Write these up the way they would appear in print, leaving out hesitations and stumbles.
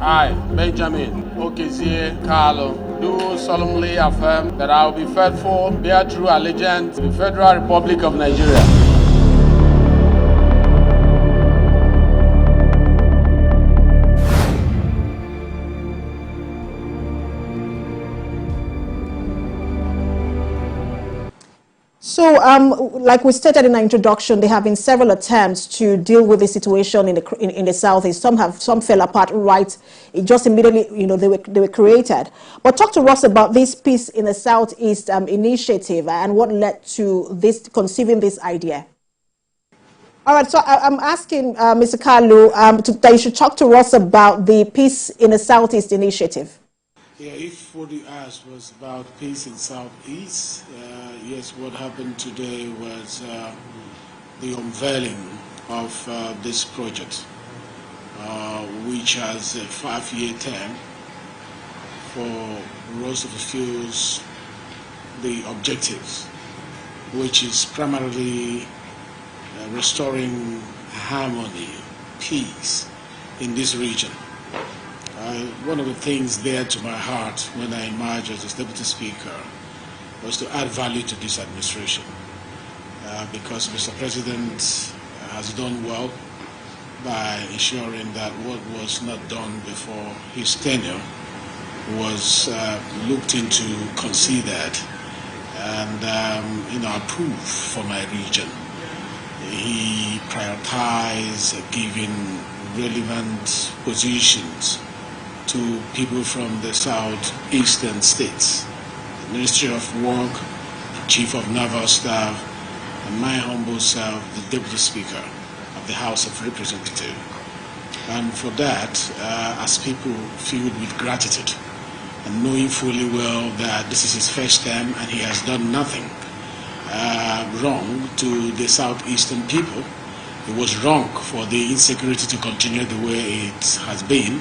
I, Benjamin Okezie Kalu, do solemnly affirm that I will be faithful, bear true allegiance to the Federal Republic of Nigeria. So, like we stated in our introduction, there have been several attempts to deal with the situation in the Southeast. Some fell apart right just immediately, they were created. But talk to us about this Peace in the Southeast initiative and what led to this conceiving this idea. All right, so I'm asking Mr. Kalu that you should talk to us about the Peace in the Southeast initiative. Yeah, if what you asked was about peace in Southeast, yes, what happened today was the unveiling of this project, which has a 5-year term for us to fulfill the objectives, which is primarily restoring harmony, peace in this region. One of the things dear to my heart when I emerged as Deputy Speaker was to add value to this administration because Mr. President has done well by ensuring that what was not done before his tenure was looked into, considered, and approved for my region. He prioritized giving relevant positions to people from the southeastern states, the Ministry of Work, Chief of Naval Staff, and my humble self, the Deputy Speaker of the House of Representatives. And for that, as people filled with gratitude and knowing fully well that this is his first term and he has done nothing wrong to the southeastern people, it was wrong for the insecurity to continue the way it has been,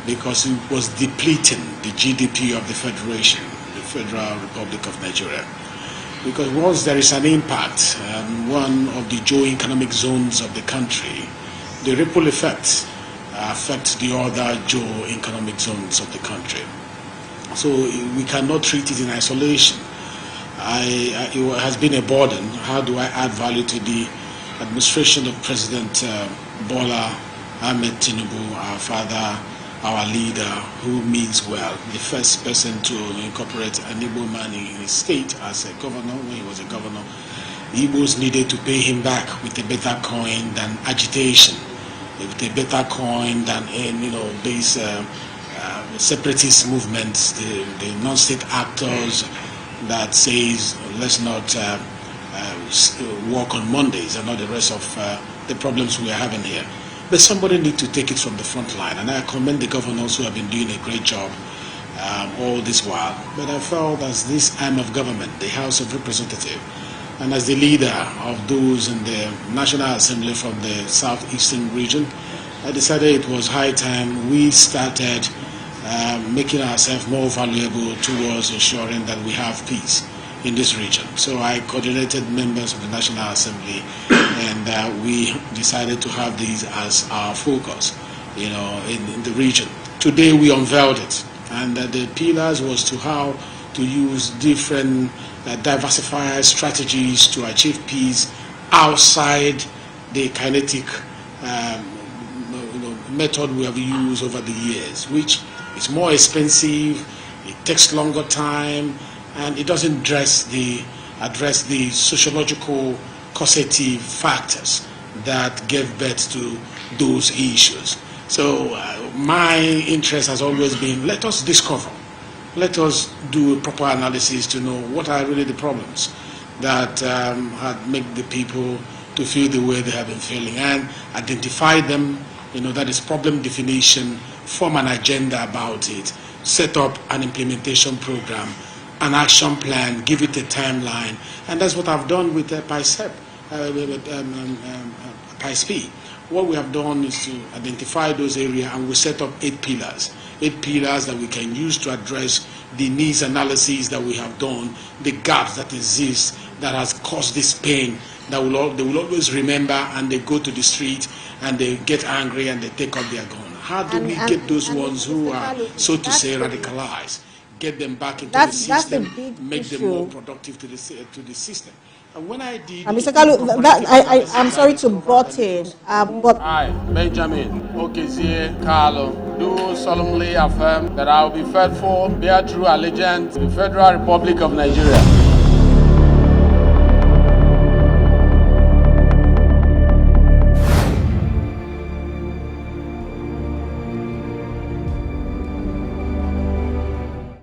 because it was depleting the GDP of the Federation, the Federal Republic of Nigeria. Because once there is an impact on one of the geo-economic zones of the country, the ripple effects affect the other geo-economic zones of the country. So we cannot treat it in isolation. It has been a burden. How do I add value to the administration of President Bola Ahmed Tinubu, our father, our leader, who means well, the first person to incorporate an Igbo man in his state as a governor when he was a governor. The Igbos needed to pay him back with a better coin than agitation, with a better coin than these separatist movements, the non-state actors that says let's not work on Mondays and all the rest of the problems we are having here. But somebody needs to take it from the front line, and I commend the governors who have been doing a great job all this while. But I felt as this arm of government, the House of Representatives, and as the leader of those in the National Assembly from the southeastern region, I decided it was high time we started making ourselves more valuable towards ensuring that we have peace in this region. So I coordinated members of the National Assembly, and we decided to have these as our focus, in the region. Today we unveiled it, and the pillars was to how to use different diversified strategies to achieve peace outside the kinetic method we have used over the years, which is more expensive, it takes longer time, and it doesn't address the sociological causative factors that gave birth to those issues. So my interest has always been, let us discover, let us do a proper analysis to know what are really the problems that had made the people to feel the way they have been feeling, and identify them, that is problem definition, form an agenda about it, set up an implementation program, an action plan, give it a timeline, and that's what I've done with PICEP, PICEP. What we have done is to identify those areas, and we set up 8 pillars that we can use to address the needs analysis that we have done, the gaps that exist that has caused this pain that they will always remember, and they go to the street and they get angry and they take up their gun. How do we get those ones who are, so to say, radicalized, get them back into the That's a system, big make them issue. more productive to the system? And when I did, Mr. Kalu, I'm sorry to butt in, but I, Benjamin Okezie Kalu, do solemnly affirm that I will be faithful, bear true allegiance to the Federal Republic of Nigeria.